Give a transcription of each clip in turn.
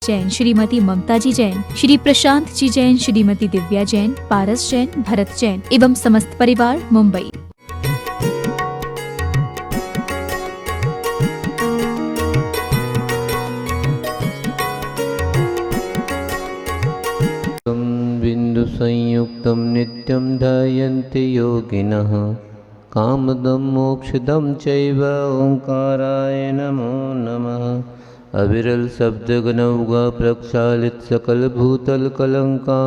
जैन, श्रीमती ममता जी जैन, श्री प्रशांत जी जैन, श्रीमती दिव्या जैन, पारस जैन, भरत जैन एवं समस्त परिवार मुंबई। बिंदु संयुक्तं नित्यं ध्यायन्ति योगिनः कामदं मोक्षदं चैव ओंकाराय नमो नमः। अविरल शब्द गनौगा प्रक्षालित सकल भूतल कलंका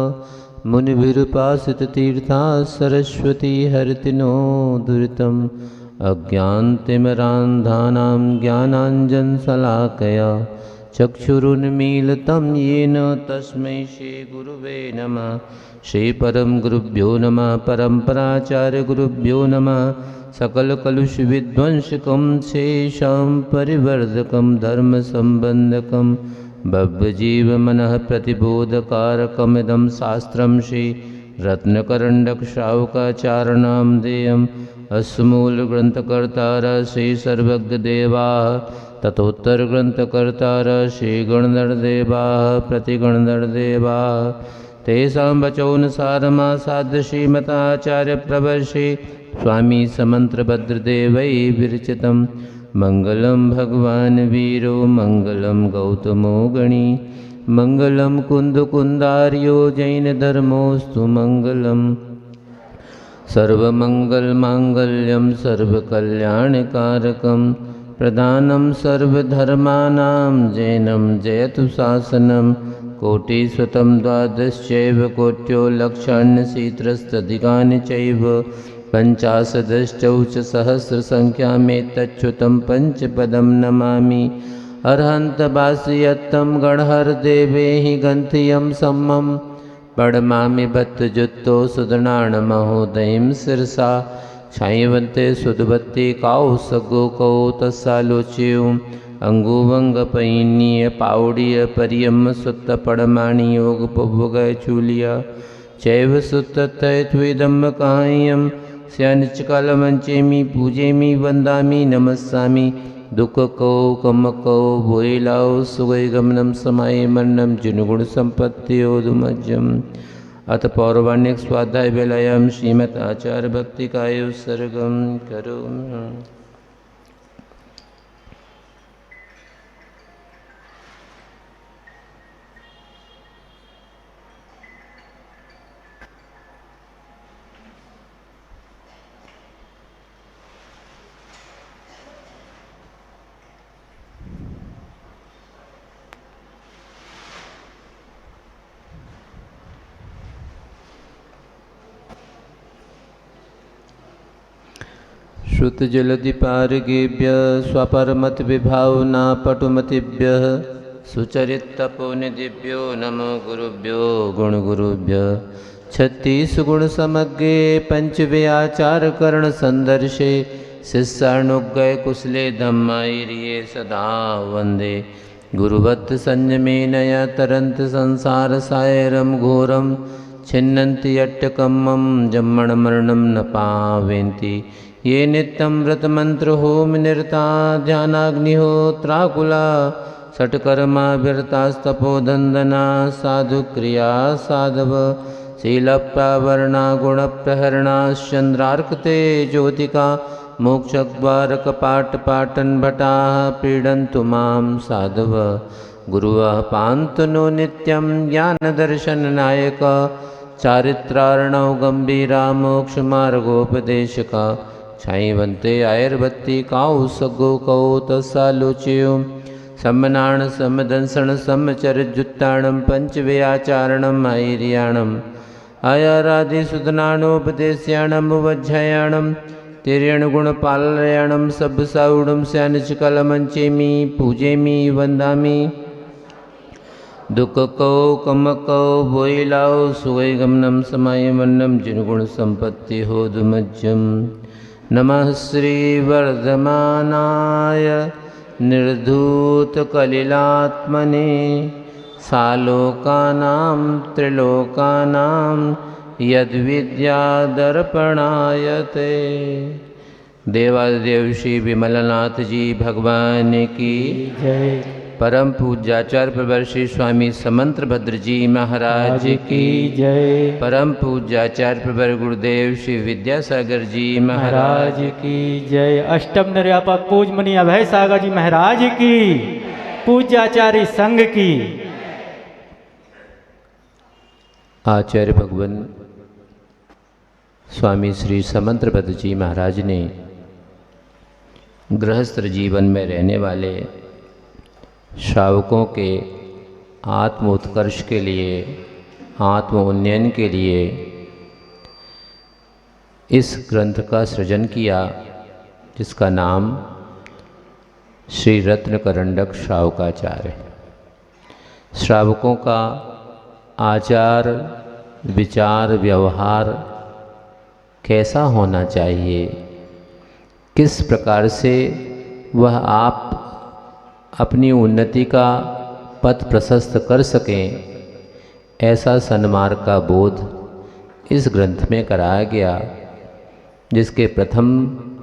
मुनिभिरुपासित तीर्था सरस्वती हरति नो दुरितम् अज्ञानतिमिरान्धानां ज्ञानाञ्जनशलाकया चक्षुरुन्मीलितं येन तस्मै श्रीगुरुवे नमः। श्रीपरम गुरुभ्यो नमः। परम्पराचार्य गुरुभ्यो नमः। सकलकलुषविध्वंसकं शेषां परिवर्धकं धर्मसम्बन्धकं भव्यजीवमनः प्रतिबोधकारकमिदं शास्त्रं श्रीरत्नकरण्डकश्रावकाचार्यनामधेयम् अस्मूलग्रन्थकर्तारः श्रीसर्वज्ञदेवाः ततोत्तरग्रन्थकर्तारः श्रीगणधरदेवाः प्रतिगणधरदेवाः तेषां वचोनुसारमासाद्य श्रीमताचार्यप्रवर्षे स्वामी समन्त्रभद्रदेवै विरचितं मङ्गलं भगवान् वीरो मङ्गलं गौतमो गणी मङ्गलं कुन्दकुन्दार्यो जैनधर्मोऽस्तु मङ्गलम्। सर्वमङ्गलमाङ्गल्यं सर्वकल्याणकारकं प्रधानं सर्वधर्माणां जैनं जयतु शासनं कोटिशतं द्वादशैव कोट्यो लक्षाण्यशीतिरस्तधिकानि चैव पञ्चाशदष्टौ च सहस्रसङ्ख्यामेतच्युतं पञ्चपदं नमामि। अर्हन्तवासियत्तं गणहरदेवेहि गन्थियं सम्मं प्रणमामि भक्तजुत्तो सुदनाणमहोदयं शिरसा छायवन्ते सुदवत्ते काउसगो कौ तस्सालोच्यं अंगुवंगपैन्य पावड़ीय परियम सुत्त पड़माणि योग पवगय चूलिया चैव सुत्त तैत्विदम कायम स्यानिचकालमंचेमि पूजेमि वंदामि नमस्सामि दुख को कम को बोइलाओ सुगय गमनम समाय मन्नम जिनुगुण संपत्तियोदुमज्जम। अथ पौर्वाण्यक स्वाध्याय वेलायाम श्रीमद आचार्य भक्ति कायो सर्गम करोमि। श्रुतजलधिपारगेभ्यः स्वपरमतविभावना पटुमतिभ्यः सुचरितपोनिधिभ्यो नमो गुरुभ्यो गुणगुरुभ्यः। छत्तीसगुणसमग्रे पञ्चव्याचारकरणसन्दर्शे शिष्यानुज्ञये कुशले धम्मायिर्ये सदा वन्दे गुरुवत् संयमेनया तरन्त संसारसायरं घोरं छिन्नन्ति अट्टकम्मं जम्मणमरणं न पावन्ति ये नित्यं व्रतमन्त्रहोमनिरता ध्यानाग्निहोत्राकुला षट्कर्मा विरतास्तपोदन्दना साधुक्रिया साधव शीलप्रावरणा गुणप्रहरणाश्चन्द्रार्कते ज्योतिका मोक्षद्वारकपाटपाटनभटाः पीडन्तु मां साधव गुरुवः पान्तु नित्यं ज्ञानदर्शननायक चारित्रार्णव गम्भीरा मोक्षमार्गोपदेशका छायवन्ते आयुर्वत्ति काउसगो कौ तस्सालोच्यो सम्मनाण सम्मदंसण सम्मचरजुत्ताणं पञ्चव्याचारणम् आयर्याणम् आयारादिसुदनानोपदेश्याणम् उवज्झयाणं तिर्यणगुणपालयाणं सब्बसाउडं स्यानिचकलमञ्चेमि पूजेमि वन्दामि दुख कौ कम कौ बोइलाओ सुगैगमनं समायमन्नं जिनुगुण संपत्ति होदुमज्जम्। नमः श्रीवर्धमानाय निर्धूतकलिलात्मने सालोकानां त्रिलोकानां यद्विद्यादर्पणाय ते। देवादिदेव श्री विमलनाथ जी भगवान की जय। परम पूज्याचार्य प्रवर श्री स्वामी समंत भद्र जी महाराज की जय। परम पूज्याचार्य प्रवर गुरुदेव श्री विद्यासागर जी महाराज की जय। अष्टम निर्यापक पूज मुनि अभय सागर जी महाराज की, पूज्याचार्य संघ की। आचार्य भगवान स्वामी श्री समंत भद्र जी महाराज ने गृहस्थ जीवन में रहने वाले श्रावकों के आत्म उत्कर्ष के लिए, आत्म उन्नयन के लिए इस ग्रंथ का सृजन किया, जिसका नाम श्री रत्न करंडक श्रावकाचार है। श्रावकों का आचार विचार व्यवहार कैसा होना चाहिए, किस प्रकार से वह आप अपनी उन्नति का पथ प्रशस्त कर सकें, ऐसा सन्मार्ग का बोध इस ग्रंथ में कराया गया, जिसके प्रथम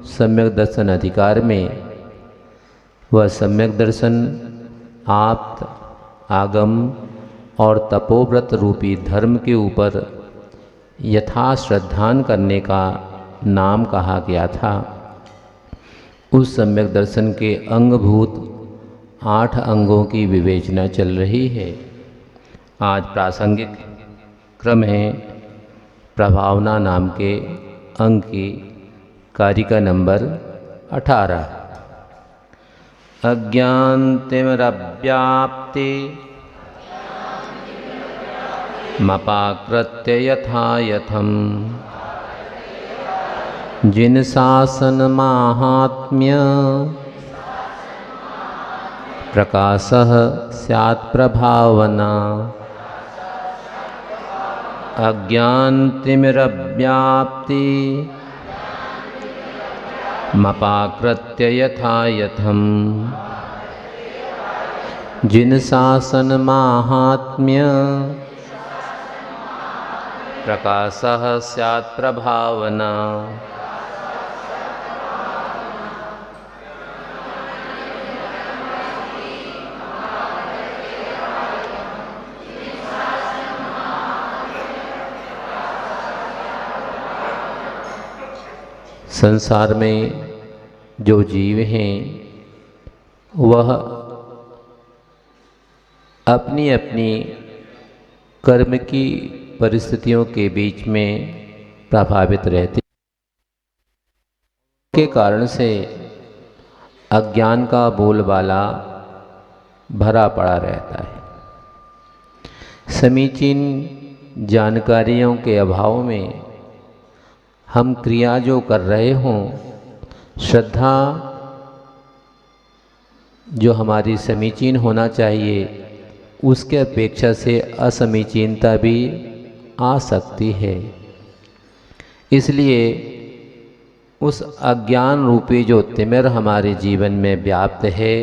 सम्यक दर्शन अधिकार में वह सम्यक दर्शन आप्त आगम और तपोव्रत रूपी धर्म के ऊपर यथा श्रद्धान करने का नाम कहा गया था। उस सम्यक दर्शन के अंगभूत 8 अंगों की विवेचना चल रही है। आज प्रासंगिक क्रम है प्रभावना नाम के अंग की कारिका नंबर 18। अज्ञानतिमिरव्याप्ति मपाकृत्य यथा यथम जिन शासन माहात्म्य प्रकाशः स्यात् प्रभावना। अज्ञानतिमिरव्याप्ति मपाकृत्य यथा यथम जिन शासन माहात्म्य प्रकाशः स्यात् प्रभावना। संसार में जो जीव हैं वह अपनी अपनी कर्म की परिस्थितियों के बीच में प्रभावित रहते के कारण से अज्ञान का बोलबाला भरा पड़ा रहता है। समीचीन जानकारियों के अभाव में हम क्रिया जो कर रहे हों, श्रद्धा जो हमारी समीचीन होना चाहिए उसके अपेक्षा से असमीचीनता भी आ सकती है। इसलिए उस अज्ञान रूपी जो तिमिर हमारे जीवन में व्याप्त है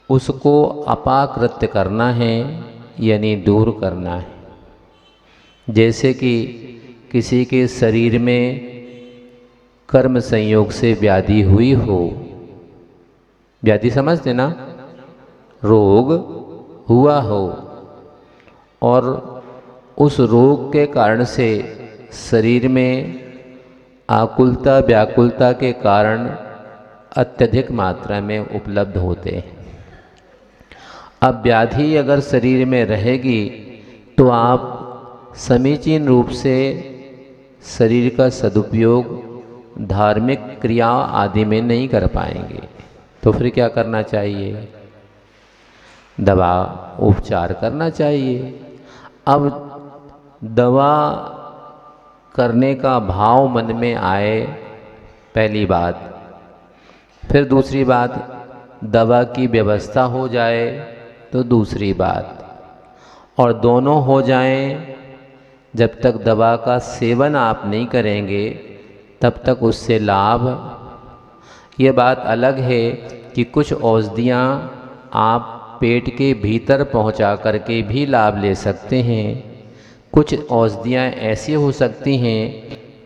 उसको अपाकृत्य करना है, यानी दूर करना है। जैसे कि किसी के शरीर में कर्म संयोग से व्याधि हुई हो, व्याधि समझते ना, रोग हुआ हो और उस रोग के कारण से शरीर में आकुलता व्याकुलता के कारण अत्यधिक मात्रा में उपलब्ध होते हैं। अब व्याधि अगर शरीर में रहेगी तो आप समीचीन रूप से शरीर का सदुपयोग धार्मिक क्रिया आदि में नहीं कर पाएंगे। तो फिर क्या करना चाहिए? दवा उपचार करना चाहिए। अब दवा करने का भाव मन में आए, पहली बात। फिर दूसरी बात, दवा की व्यवस्था हो जाए तो दूसरी बात। और दोनों हो जाएं, जब तक दवा का सेवन आप नहीं करेंगे तब तक उससे लाभ। ये बात अलग है कि कुछ औषधियाँ आप पेट के भीतर पहुंचा करके भी लाभ ले सकते हैं। कुछ औषधियाँ ऐसी हो सकती हैं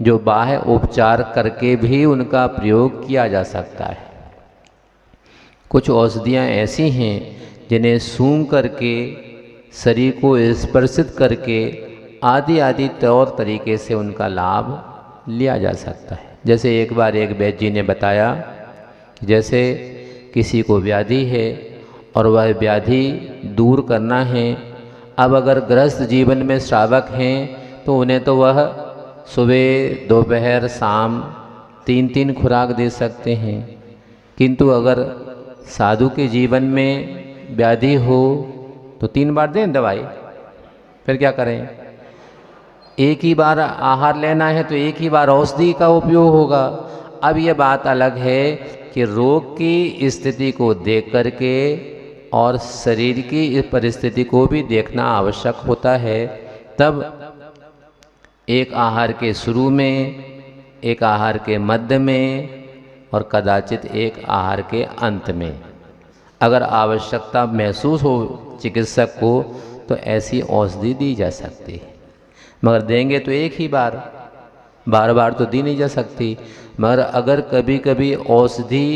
जो बाह्य उपचार करके भी उनका प्रयोग किया जा सकता है। कुछ औषधियाँ ऐसी हैं जिन्हें सूंघ करके, शरीर को स्पर्शित करके आदि आदि तौर तरीके से उनका लाभ लिया जा सकता है। जैसे एक बार एक वैद्य जी ने बताया कि जैसे किसी को व्याधि है और वह व्याधि दूर करना है। अब अगर गृहस्थ जीवन में श्रावक हैं तो उन्हें तो वह सुबह दोपहर शाम 3-3 खुराक दे सकते हैं, किंतु अगर साधु के जीवन में व्याधि हो तो 3 बार दें दवाई। फिर क्या करें? एक ही बार आहार लेना है तो एक ही बार औषधि का उपयोग होगा। अब यह बात अलग है कि रोग की स्थिति को देख करके और शरीर की परिस्थिति को भी देखना आवश्यक होता है। तब एक आहार के शुरू में, एक आहार के मध्य में और कदाचित एक आहार के अंत में अगर आवश्यकता महसूस हो चिकित्सक को तो ऐसी औषधि दी जा सकती है। मगर देंगे तो एक ही बार, बार बार तो दी नहीं जा सकती। मगर अगर कभी कभी औषधि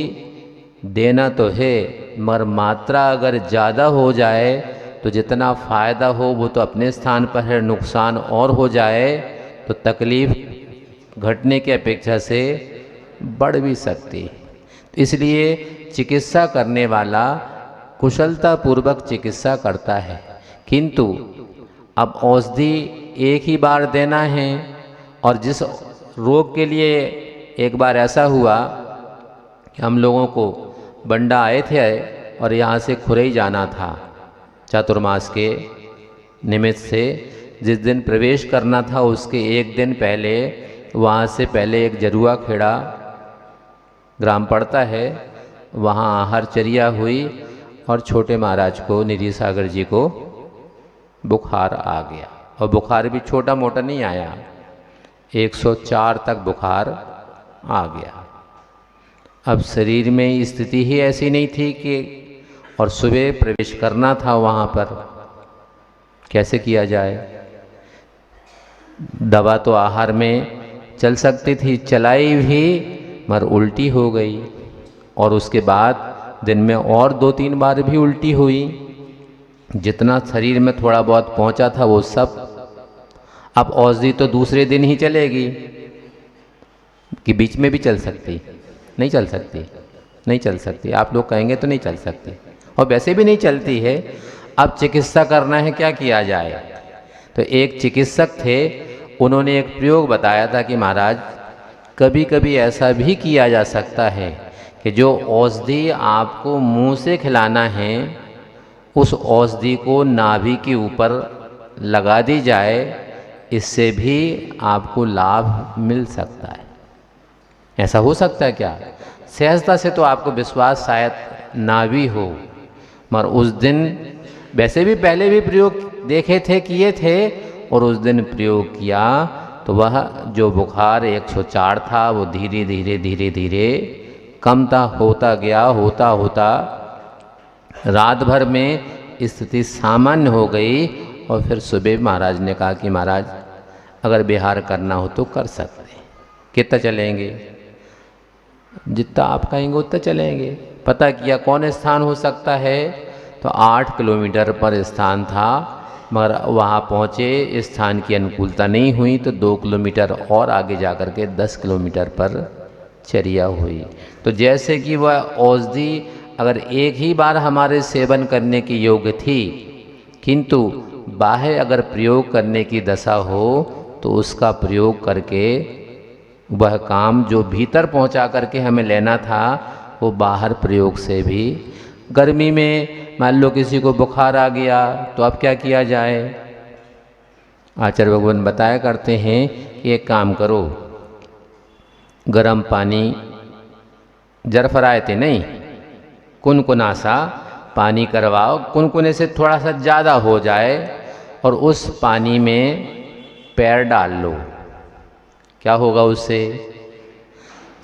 देना तो है, मगर मात्रा अगर ज़्यादा हो जाए तो जितना फ़ायदा हो वो तो अपने स्थान पर है, नुकसान और हो जाए तो तकलीफ़ घटने की अपेक्षा से बढ़ भी सकती है। इसलिए चिकित्सा करने वाला कुशलतापूर्वक चिकित्सा करता है, किंतु अब औषधि एक ही बार देना है। और जिस रोग के लिए एक बार ऐसा हुआ कि हम लोगों को बंडा आए थे और यहाँ से खुरई जाना था चातुर्मास के निमित्त से। जिस दिन प्रवेश करना था उसके एक दिन पहले वहाँ से पहले एक जरुआ खेड़ा ग्राम पड़ता है, वहाँ आहारचर्या हुई और छोटे महाराज को, निधि सागर जी को बुखार आ गया। और बुखार भी छोटा मोटा नहीं आया, 104 तक बुखार आ गया। अब शरीर में स्थिति ही ऐसी नहीं थी कि, और सुबह प्रवेश करना था वहाँ पर, कैसे किया जाए? दवा तो आहार में चल सकती थी, चलाई भी, मगर उल्टी हो गई। और उसके बाद दिन में और 2-3 बार भी उल्टी हुई। जितना शरीर में थोड़ा बहुत पहुंचा था वो सब। अब औषधि तो दूसरे दिन ही चलेगी कि बीच में भी चल सकती? नहीं चल सकती, नहीं चल सकती। आप लोग कहेंगे तो नहीं चल सकती, और वैसे भी नहीं चलती है। अब चिकित्सा करना है, क्या किया जाए? तो एक चिकित्सक थे, उन्होंने एक प्रयोग बताया था कि महाराज कभी कभी ऐसा भी किया जा सकता है कि जो औषधि आपको मुंह से खिलाना है उस औषधि को नाभि के ऊपर लगा दी जाए, इससे भी आपको लाभ मिल सकता है। ऐसा हो सकता है क्या? सहजता से तो आपको विश्वास शायद ना भी हो, मगर उस दिन वैसे भी पहले भी प्रयोग देखे थे, किए थे, और उस दिन प्रयोग किया तो वह जो बुखार 104 था वो धीरे धीरे धीरे धीरे कमता होता गया। होता होता रात भर में स्थिति सामान्य हो गई। और फिर सुबह महाराज ने कहा कि महाराज अगर बिहार करना हो तो कर सकते हैं। कितना चलेंगे? जितना आप कहेंगे उतना चलेंगे। पता किया कौन स्थान हो सकता है, तो 8 किलोमीटर पर स्थान था, मगर वहाँ पहुँचे, स्थान की अनुकूलता नहीं हुई तो 2 किलोमीटर और आगे जा कर के 10 किलोमीटर पर चर्या हुई। तो जैसे कि वह औषधि अगर एक ही बार हमारे सेवन करने की योग्य थी, किंतु बाह्य अगर प्रयोग करने की दशा हो तो उसका प्रयोग करके वह काम जो भीतर पहुंचा करके हमें लेना था वो बाहर प्रयोग से भी। गर्मी में मान लो किसी को बुखार आ गया तो अब क्या किया जाए? आचार्य भगवान बताया करते हैं कि एक काम करो, गर्म पानी, जरफराए थे नहीं, कुनकुना सा पानी करवाओ, कुनकुने से थोड़ा सा ज़्यादा हो जाए और उस पानी में पैर डाल लो। क्या होगा उससे?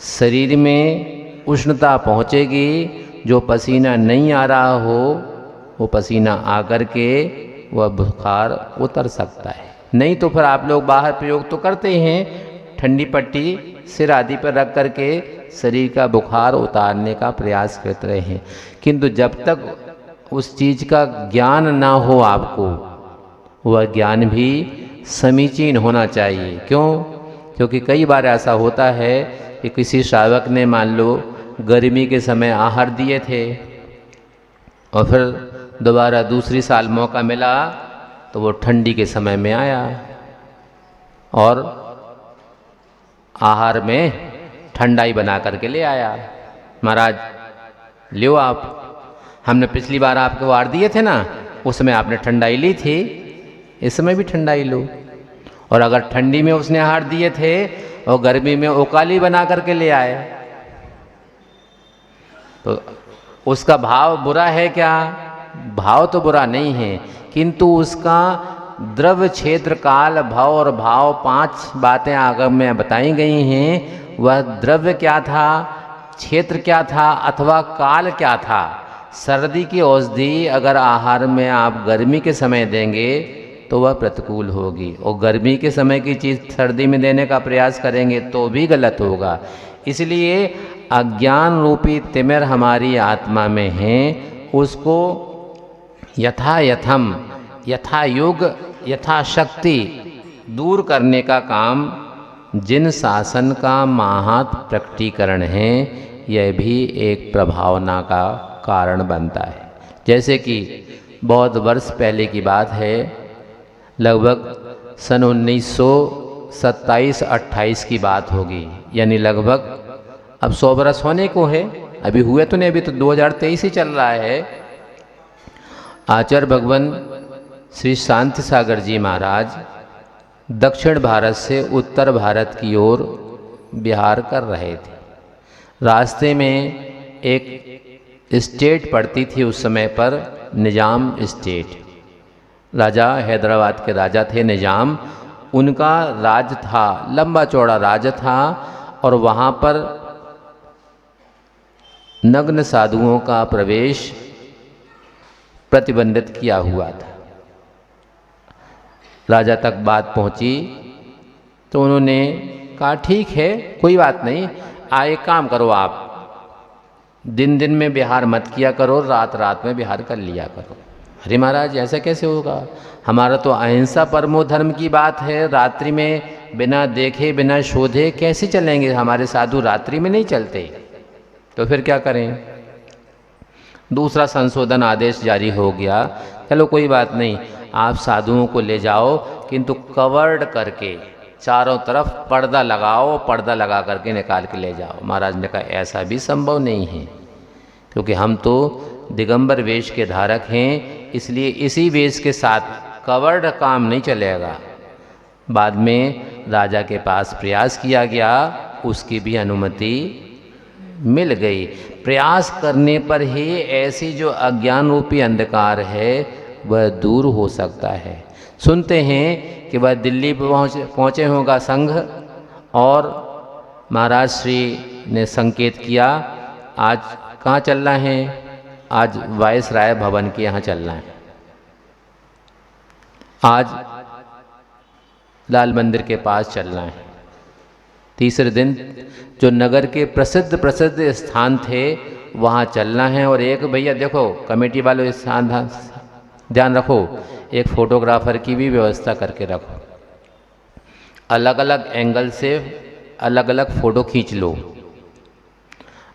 शरीर में उष्णता पहुँचेगी, जो पसीना नहीं आ रहा हो वो पसीना आकर के वह बुखार उतर सकता है। नहीं तो फिर आप लोग बाहर प्रयोग तो करते हैं, ठंडी पट्टी सिर आदि पर रख करके शरीर का बुखार उतारने का प्रयास करते रहे, किंतु जब तक उस चीज़ का ज्ञान ना हो आपको, वह ज्ञान भी समीचीन होना चाहिए। क्यों? क्योंकि कई बार ऐसा होता है कि किसी श्रावक ने मान लो गर्मी के समय आहार दिए थे और फिर दोबारा दूसरी साल मौका मिला तो वो ठंडी के समय में आया और आहार में ठंडाई बना करके ले आया। महाराज लियो आप, हमने पिछली बार आपको वार दिए थे ना, उसमें आपने ठंडाई ली थी, इस समय भी ठंडाई लो। और अगर ठंडी में उसने आहार दिए थे और गर्मी में उकाली बना करके ले आए तो उसका भाव बुरा है क्या? भाव तो बुरा नहीं है, किंतु उसका द्रव्य क्षेत्र काल भव और भाव 5 बातें आगम में बताई गई हैं। वह द्रव्य क्या था, क्षेत्र क्या था अथवा काल क्या था। सर्दी की औषधि अगर आहार में आप गर्मी के समय देंगे तो वह प्रतिकूल होगी, और गर्मी के समय की चीज़ सर्दी में देने का प्रयास करेंगे तो भी गलत होगा। इसलिए अज्ञान रूपी तिमिर हमारी आत्मा में है, उसको यथायथम यथा योग यथाशक्ति दूर करने का काम जिन शासन का महात प्रकटीकरण है, यह भी एक प्रभावना का कारण बनता है। जैसे कि बहुत वर्ष पहले की बात है, लगभग सन 1927-28 की बात होगी, यानी लगभग अब 100 बरस होने को है, अभी हुए तो नहीं, अभी तो 2023 ही चल रहा है। आचार्य भगवान श्री शांति सागर जी महाराज दक्षिण भारत से उत्तर भारत की ओर विहार कर रहे थे। रास्ते में एक स्टेट पड़ती थी उस समय पर, निजाम स्टेट। राजा हैदराबाद के राजा थे निजाम, उनका राज था, लंबा चौड़ा राज था, और वहाँ पर नग्न साधुओं का प्रवेश प्रतिबंधित किया हुआ था। राजा तक बात पहुंची तो उन्होंने कहा ठीक है कोई बात नहीं, एक काम करो, आप दिन दिन में विहार मत किया करो, रात रात में विहार कर लिया करो। अरे महाराज ऐसा कैसे होगा, हमारा तो अहिंसा परमो धर्म की बात है, रात्रि में बिना देखे बिना शोधे कैसे चलेंगे, हमारे साधु रात्रि में नहीं चलते। तो फिर क्या करें? दूसरा संशोधन आदेश जारी हो गया, चलो कोई बात नहीं, आप साधुओं को ले जाओ, किंतु कवर्ड करके चारों तरफ पर्दा लगाओ, पर्दा लगा करके निकाल के ले जाओ। महाराज ने कहा ऐसा भी संभव नहीं है, क्योंकि हम तो दिगंबर वेश के धारक हैं, इसलिए इसी वेश के साथ कवर्ड काम नहीं चलेगा। बाद में राजा के पास प्रयास किया गया, उसकी भी अनुमति मिल गई। प्रयास करने पर ही ऐसी जो अज्ञान रूपी अंधकार है वह दूर हो सकता है। सुनते हैं कि वह दिल्ली पहुँचे होगा संघ, और महाराज श्री ने संकेत किया आज कहाँ चलना है, आज वायसराय भवन के यहाँ चलना है, आज लाल मंदिर के पास चलना है। तीसरे दिन जो नगर के प्रसिद्ध स्थान थे वहाँ चलना है, और एक भैया देखो कमेटी वालों स्थान ध्यान रखो, एक फोटोग्राफर की भी व्यवस्था करके रखो, अलग अलग एंगल से अलग अलग फ़ोटो खींच लो।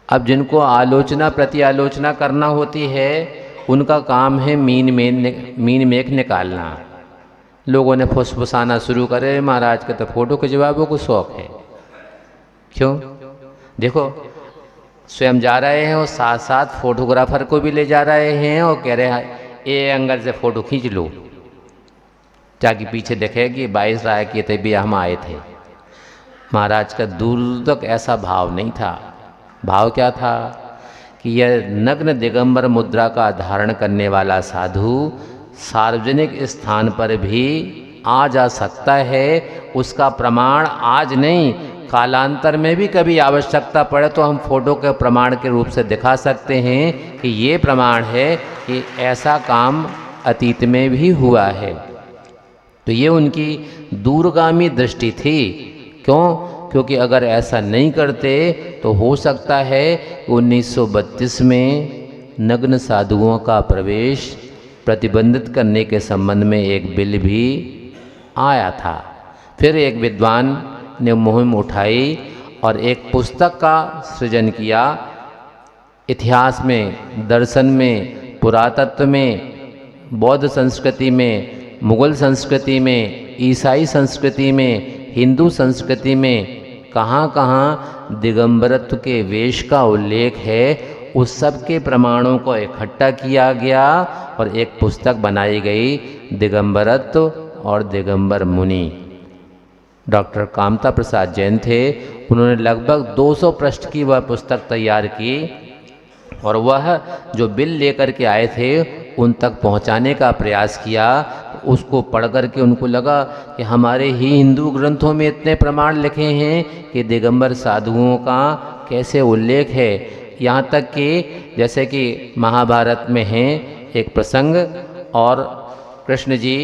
अब जिनको आलोचना प्रति आलोचना करना होती है उनका काम है मीन मेख निकालना। लोगों ने फुसफुसाना शुरू करे, महाराज के तो फ़ोटो के जवाबों को शौक़ है। क्यों? देखो स्वयं जा रहे हैं और साथ साथ फोटोग्राफर को भी ले जा रहे हैं और कह रहे हैं ये एंगल से फ़ोटो खींच लो, ताकि पीछे देखे कि 22 राय के थे भी हम आए थे। महाराज का दूर तक ऐसा भाव नहीं था। भाव क्या था कि यह नग्न दिगंबर मुद्रा का धारण करने वाला साधु सार्वजनिक स्थान पर भी आ जा सकता है। उसका प्रमाण आज नहीं, कालांतर में भी कभी आवश्यकता पड़े तो हम फोटो के प्रमाण के रूप से दिखा सकते हैं कि ये प्रमाण है कि ऐसा काम अतीत में भी हुआ है। तो ये उनकी दूरगामी दृष्टि थी। क्यों? क्योंकि अगर ऐसा नहीं करते तो हो सकता है 1932 में नग्न साधुओं का प्रवेश प्रतिबंधित करने के संबंध में एक बिल भी आया था। फिर एक विद्वान ने मुहिम उठाई और एक पुस्तक का सृजन किया। इतिहास में, दर्शन में, पुरातत्व में, बौद्ध संस्कृति में, मुग़ल संस्कृति में, ईसाई संस्कृति में, हिंदू संस्कृति में कहाँ कहाँ दिगंबरत्व के वेश का उल्लेख है, उस सब के प्रमाणों को इकट्ठा किया गया और एक पुस्तक बनाई गई, दिगंबरत्व और दिगंबर मुनि। डॉक्टर कामता प्रसाद जैन थे, उन्होंने लगभग 200 पृष्ठ की वह पुस्तक तैयार की और वह जो बिल लेकर के आए थे उन तक पहुंचाने का प्रयास किया। उसको पढ़ कर के उनको लगा कि हमारे ही हिंदू ग्रंथों में इतने प्रमाण लिखे हैं कि दिगंबर साधुओं का कैसे उल्लेख है। यहाँ तक कि जैसे कि महाभारत में है एक प्रसंग, और कृष्ण जी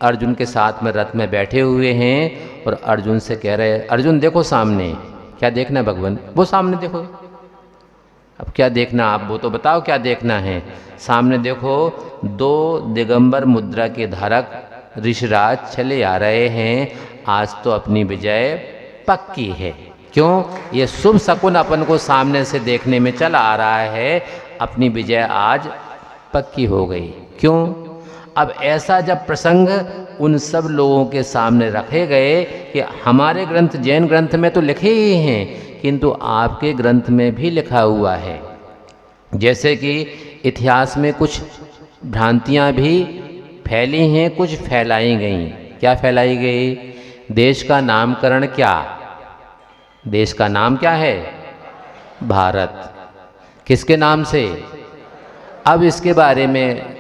अर्जुन के साथ में रथ में बैठे हुए हैं और अर्जुन से कह रहे हैं, अर्जुन देखो सामने, क्या देखना है भगवान? वो सामने देखो। अब क्या देखना, आप वो तो बताओ क्या देखना है। सामने देखो, 2 दिगंबर मुद्रा के धारक ऋषिराज चले आ रहे हैं, आज तो अपनी विजय पक्की है। क्यों? ये शुभ शकुन अपन को सामने से देखने में चला आ रहा है, अपनी विजय आज पक्की हो गई। क्यों? अब ऐसा जब प्रसंग उन सब लोगों के सामने रखे गए कि हमारे ग्रंथ, जैन ग्रंथ में तो लिखे ही हैं, किंतु आपके ग्रंथ में भी लिखा हुआ है। जैसे कि इतिहास में कुछ भ्रांतियां भी फैली हैं, कुछ फैलाई गई। क्या फैलाई गई? देश का नामकरण क्या? देश का नाम क्या है? भारत। किसके नाम से? अब इसके बारे में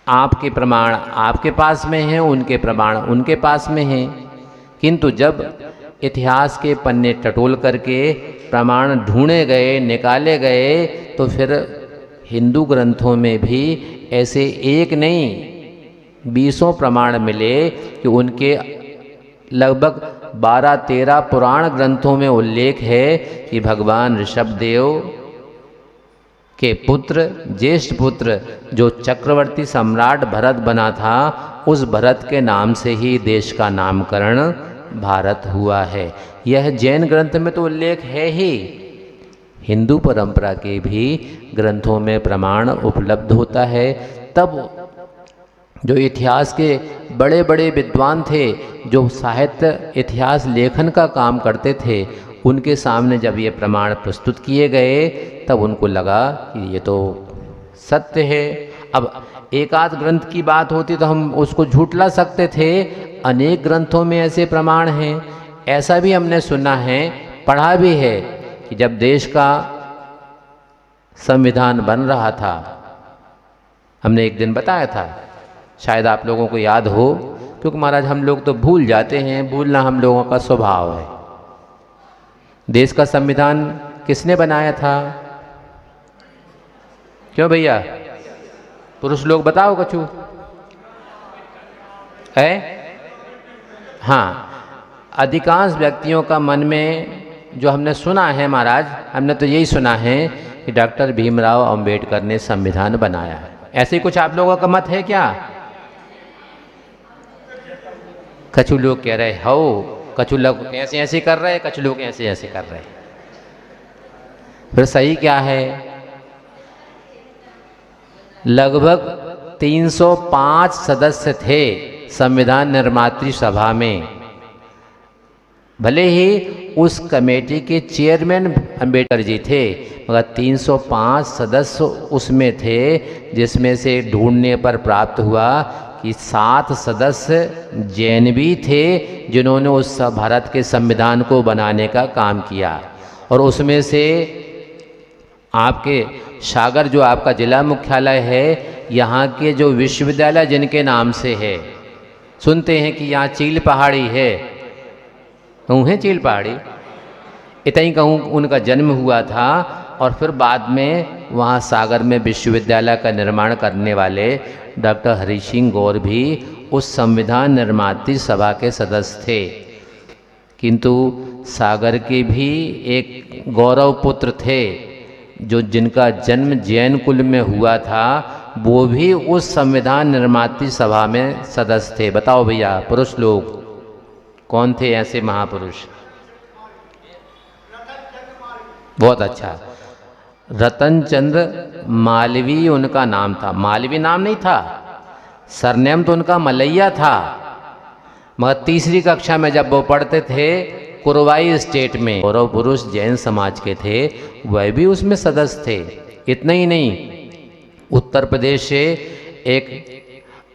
आपके प्रमाण आपके पास में हैं, उनके प्रमाण उनके पास में हैं, किंतु जब इतिहास के पन्ने टटोल करके प्रमाण ढूंढे गए, निकाले गए, तो फिर हिंदू ग्रंथों में भी ऐसे एक नहीं 20 प्रमाण मिले कि उनके लगभग 12-13 पुराण ग्रंथों में उल्लेख है कि भगवान ऋषभदेव के पुत्र, ज्येष्ठ पुत्र, जो चक्रवर्ती सम्राट भरत बना था, उस भरत के नाम से ही देश का नामकरण भारत हुआ है। यह जैन ग्रंथ में तो उल्लेख है ही, हिंदू परंपरा के भी ग्रंथों में प्रमाण उपलब्ध होता है। तब जो इतिहास के बड़े बड़े विद्वान थे, जो साहित्य इतिहास लेखन का काम करते थे, उनके सामने जब ये प्रमाण प्रस्तुत किए गए, तब उनको लगा कि ये तो सत्य है। अब एक आध ग्रंथ की बात होती तो हम उसको झूठला सकते थे, अनेक ग्रंथों में ऐसे प्रमाण हैं। ऐसा भी हमने सुना है, पढ़ा भी है कि जब देश का संविधान बन रहा था, हमने एक दिन बताया था, शायद आप लोगों को याद हो, क्योंकि महाराज हम लोग तो भूल जाते हैं, भूलना हम लोगों का स्वभाव है। देश का संविधान किसने बनाया था? क्यों भैया? पुरुष लोग बताओ कछु है? हाँ, अधिकांश व्यक्तियों का मन में जो हमने सुना है महाराज, हमने तो यही सुना है कि डॉक्टर भीमराव अंबेडकर ने संविधान बनाया है। ऐसे ही कुछ आप लोगों का मत है क्या? कछु लोग कह रहे हो, कछु लोग ऐसे ऐसे कर रहे, कछु लोग ऐसे ऐसे कर रहे। फिर सही क्या है? लगभग 305 सदस्य थे संविधान निर्मात्री सभा में। भले ही उस कमेटी के चेयरमैन अंबेडकर जी थे, मगर 305 सदस्य उसमें थे, जिसमें से ढूंढने पर प्राप्त हुआ कि 7 सदस्य जैन भी थे, जिन्होंने उस भारत के संविधान को बनाने का काम किया। और उसमें से आपके सागर, जो आपका जिला मुख्यालय है, यहाँ के जो विश्वविद्यालय जिनके नाम से है, सुनते हैं कि यहाँ चील पहाड़ी है, कहूँ है चील पहाड़ी, इतना ही कहूँ उनका जन्म हुआ था। और फिर बाद में वहाँ सागर में विश्वविद्यालय का निर्माण करने वाले डॉक्टर हरि सिंह गौर भी उस संविधान निर्मात्री सभा के सदस्य थे। किंतु सागर के भी एक गौरव पुत्र थे जो जिनका जन्म जैन कुल में हुआ था, वो भी उस संविधान निर्माती सभा में सदस्य थे। बताओ भैया पुरुष लोग कौन थे ऐसे महापुरुष? बहुत अच्छा, रतन चंद्र मालवीय उनका नाम था। मालवीय नाम नहीं था, सरनेम तो उनका मलैया था। मगर तीसरी कक्षा में जब वो पढ़ते थे कुरवाई स्टेट में, गौरव पुरुष जैन समाज के थे, वह भी उसमें सदस्य थे। इतना ही नहीं, उत्तर प्रदेश से एक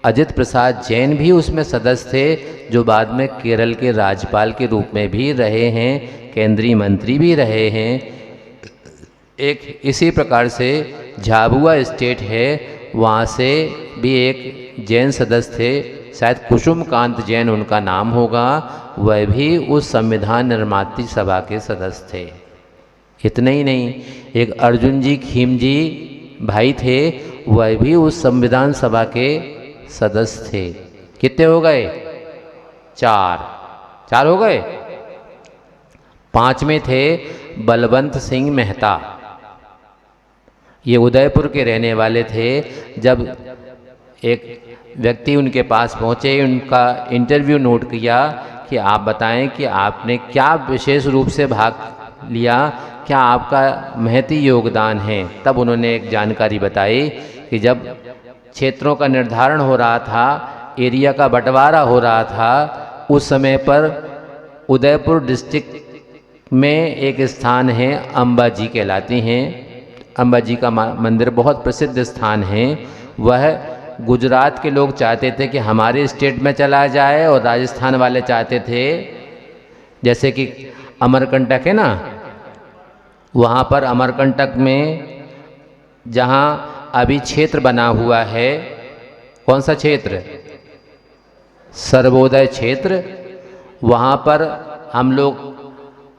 अजित प्रसाद जैन भी उसमें सदस्य थे, जो बाद में केरल के राज्यपाल के रूप में भी रहे हैं, केंद्रीय मंत्री भी रहे हैं। एक इसी प्रकार से झाबुआ स्टेट है, वहाँ से भी एक जैन सदस्य थे, शायद कुसुमकांत जैन उनका नाम होगा, वह भी उस संविधान निर्माती सभा के सदस्य थे। इतना ही नहीं, एक अर्जुन जी खीमजी भाई थे, वह भी उस संविधान सभा के सदस्य थे। कितने हो गए? चार हो गए। पांचवें थे बलवंत सिंह मेहता, ये उदयपुर के रहने वाले थे। जब एक व्यक्ति उनके पास पहुँचे, उनका इंटरव्यू नोट किया कि आप बताएं कि आपने क्या विशेष रूप से भाग लिया, क्या आपका महती योगदान है। तब उन्होंने एक जानकारी बताई कि जब क्षेत्रों का निर्धारण हो रहा था, एरिया का बंटवारा हो रहा था, उस समय पर उदयपुर डिस्ट्रिक्ट में एक स्थान है अंबाजी कहलाती हैं। अंबाजी का मंदिर बहुत प्रसिद्ध स्थान है। वह गुजरात के लोग चाहते थे कि हमारे स्टेट में चला जाए, और राजस्थान वाले चाहते थे, जैसे कि अमरकंटक है ना, वहाँ पर अमरकंटक में जहाँ अभी क्षेत्र बना हुआ है, कौन सा क्षेत्र? सर्वोदय क्षेत्र। वहाँ पर हम लोग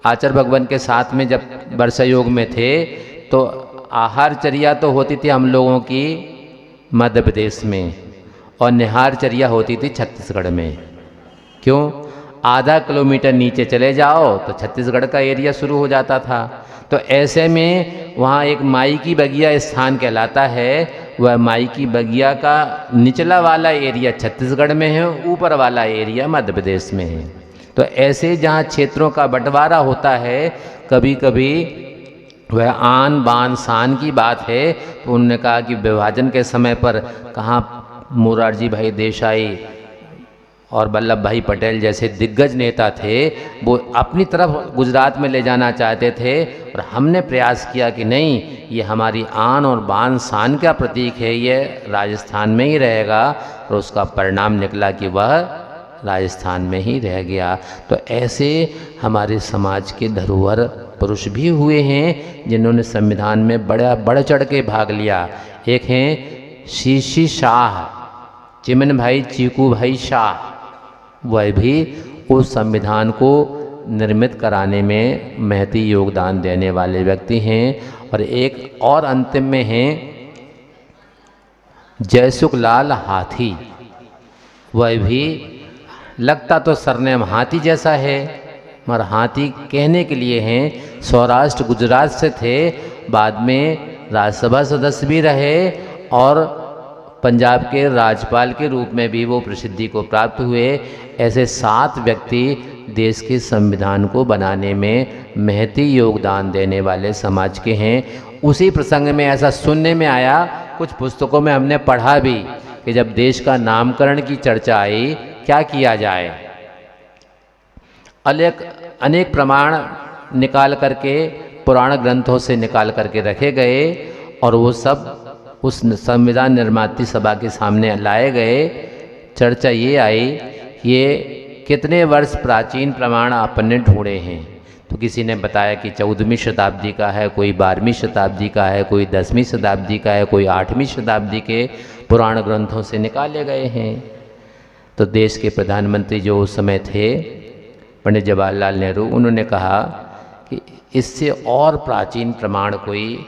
आचार्य भगवान के साथ में जब वर्षा योग में थे, तो आहारचर्या तो होती थी हम लोगों की मध्य प्रदेश में, और निहारचर्या होती थी छत्तीसगढ़ में। क्यों? आधा किलोमीटर नीचे चले जाओ तो छत्तीसगढ़ का एरिया शुरू हो जाता था। तो ऐसे में वहाँ एक माई की बगिया स्थान कहलाता है। वह माई की बगिया का निचला वाला एरिया छत्तीसगढ़ में है, ऊपर वाला एरिया मध्य प्रदेश में है। तो ऐसे जहाँ क्षेत्रों का बंटवारा होता है, कभी कभी वह आन बान शान की बात है। तो उन्होंने कहा कि विभाजन के समय पर कहाँ मोरारजी भाई देसाई और वल्लभ भाई पटेल जैसे दिग्गज नेता थे, वो अपनी तरफ गुजरात में ले जाना चाहते थे, और हमने प्रयास किया कि नहीं, ये हमारी आन और बान शान का प्रतीक है, ये राजस्थान में ही रहेगा। और उसका परिणाम निकला कि वह राजस्थान में ही रह गया। तो ऐसे हमारे समाज के धरोहर पुरुष भी हुए हैं जिन्होंने संविधान में बड़ा बढ़ चढ़ के भाग लिया। एक हैं शीशी शाह, चिमन भाई चीकू भाई शाह, वह भी उस संविधान को निर्मित कराने में महती योगदान देने वाले व्यक्ति हैं। और एक और अंतिम में हैं जयसुखलाल हाथी, वह भी लगता तो सरनेम हाथी जैसा है, मगर हाथी कहने के लिए हैं। सौराष्ट्र गुजरात से थे, बाद में राज्यसभा सदस्य भी रहे, और पंजाब के राज्यपाल के रूप में भी वो प्रसिद्धि को प्राप्त हुए। ऐसे 7 व्यक्ति देश के संविधान को बनाने में महती योगदान देने वाले समाज के हैं। उसी प्रसंग में ऐसा सुनने में आया, कुछ पुस्तकों में हमने पढ़ा भी, कि जब देश का नामकरण की चर्चा आई, क्या किया जाए। अनेक प्रमाण निकाल करके पुराण ग्रंथों से निकाल करके रखे गए, और वो सब उस संविधान निर्माती सभा के सामने लाए गए। चर्चा ये आई, ये कितने वर्ष प्राचीन प्रमाण आपने ढूंढे हैं। तो किसी ने बताया कि 14वीं शताब्दी का है, कोई 12वीं शताब्दी का है, कोई 10वीं शताब्दी का है, कोई 8वीं शताब्दी के पुराण ग्रंथों से निकाले गए हैं। तो देश के प्रधानमंत्री जो उस समय थे, पंडित जवाहरलाल नेहरू, उन्होंने कहा कि इससे और प्राचीन प्रमाण कोई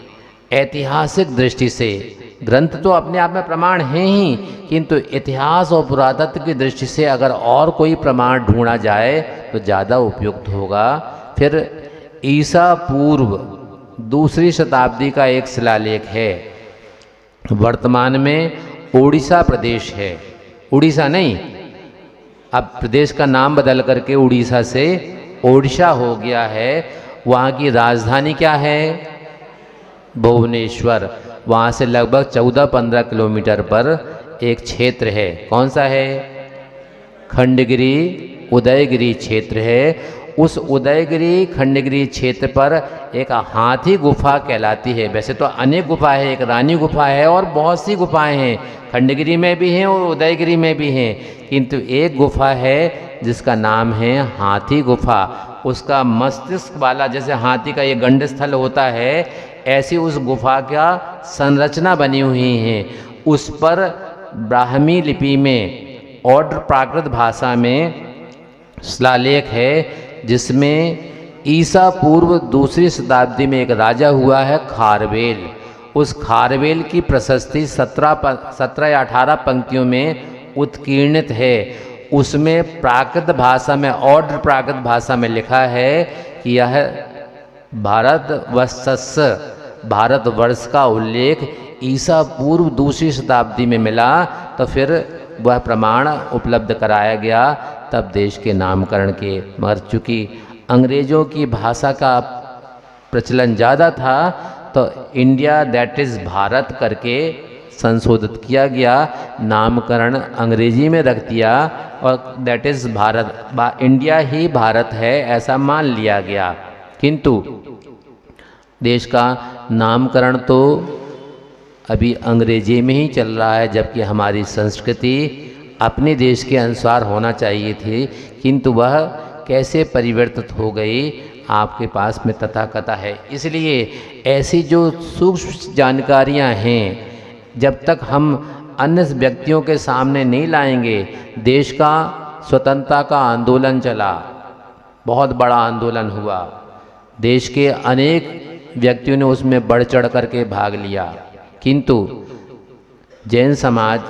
ऐतिहासिक दृष्टि से, ग्रंथ तो अपने आप में प्रमाण हैं ही, किंतु इतिहास और पुरातत्व की दृष्टि से अगर और कोई प्रमाण ढूंढा जाए तो ज़्यादा उपयुक्त होगा। फिर ईसा पूर्व दूसरी शताब्दी का एक शिलालेख है, वर्तमान में उड़ीसा प्रदेश है, उड़ीसा नहीं, अब प्रदेश का नाम बदल करके उड़ीसा से ओडिशा हो गया है। वहाँ की राजधानी क्या है? भुवनेश्वर। वहाँ से लगभग 14-15 किलोमीटर पर एक क्षेत्र है, कौन सा है? खंडगिरी उदयगिरी क्षेत्र है। उस उदयगिरी खंडगिरी क्षेत्र पर एक हाथी गुफा कहलाती है। वैसे तो अनेक गुफा है, एक रानी गुफा है और बहुत सी गुफाएं हैं, खंडगिरी में भी हैं और उदयगिरी में भी हैं, किंतु एक गुफा है जिसका नाम है हाथी गुफा। उसका मस्तिष्क वाला, जैसे हाथी का ये गंड स्थल होता है, ऐसी उस गुफा का संरचना बनी हुई है। उस पर ब्राह्मी लिपि में और प्राकृत भाषा में शिलालेख है, जिसमें ईसा पूर्व दूसरी शताब्दी में एक राजा हुआ है खारवेल। उस खारवेल की प्रशस्ति 17 या 18 पंक्तियों में उत्कीर्णित है। उसमें प्राकृत भाषा में और प्राकृत भाषा में लिखा है कि यह भारतवर्ष का उल्लेख ईसा पूर्व दूसरी शताब्दी में मिला, तो फिर वह प्रमाण उपलब्ध कराया गया तब देश के नामकरण के। मगर चूँकि अंग्रेज़ों की भाषा का प्रचलन ज़्यादा था तो इंडिया दैट इज़ भारत करके संशोधित किया गया, नामकरण अंग्रेजी में रख दिया और दैट इज़ भारत, इंडिया ही भारत है ऐसा मान लिया गया। किंतु देश का नामकरण तो अभी अंग्रेजी में ही चल रहा है, जबकि हमारी संस्कृति अपने देश के अनुसार होना चाहिए थी, किंतु वह कैसे परिवर्तित हो गई आपके पास में तथाकथा है। इसलिए ऐसी जो सूक्ष्म जानकारियां हैं, जब तक हम अन्य व्यक्तियों के सामने नहीं लाएंगे। देश का स्वतंत्रता का आंदोलन चला, बहुत बड़ा आंदोलन हुआ, देश के अनेक व्यक्तियों ने उसमें बढ़ चढ़ करके भाग लिया, किंतु जैन समाज